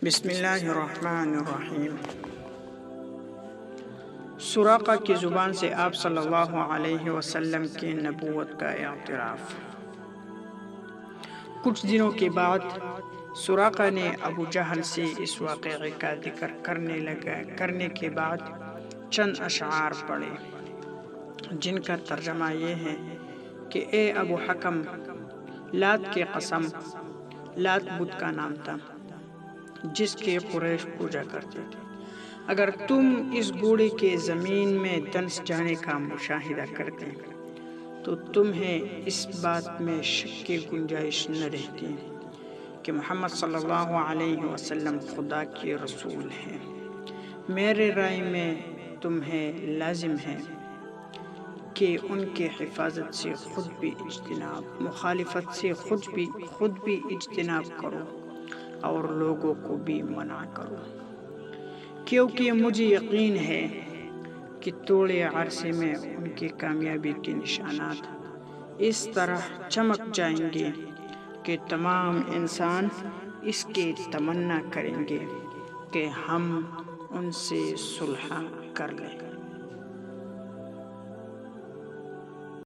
بسم اللہ الرحمن الرحیم۔ سراقہ کی زبان سے آپ صلی اللہ علیہ وسلم کی نبوت کا اعتراف۔ کچھ دنوں کے بعد سراقہ نے ابو جہل سے اس واقعے کا ذکر کرنے کے بعد چند اشعار پڑھے، جن کا ترجمہ یہ ہے کہ اے ابو حکم، لات کی قسم، لات بت کا نام تھا جس کی قریش پوجا کرتے تھے، اگر تم اس گھوڑے کے زمین میں دنس جانے کا مشاہدہ کرتے تو تمہیں اس بات میں شک کی گنجائش نہ رہتی کہ محمد صلی اللہ علیہ وسلم خدا کے رسول ہیں۔ میرے رائے میں تمہیں لازم ہے کہ ان کی حفاظت سے خود بھی اجتناب، مخالفت سے خود بھی اجتناب کرو اور لوگوں کو بھی منع کرو، کیونکہ مجھے یقین ہے کہ تھوڑے عرصے میں ان کی کامیابی کے نشانات اس طرح چمک جائیں گے کہ تمام انسان اس کی تمنا کریں گے کہ ہم ان سے صلح کر لیں۔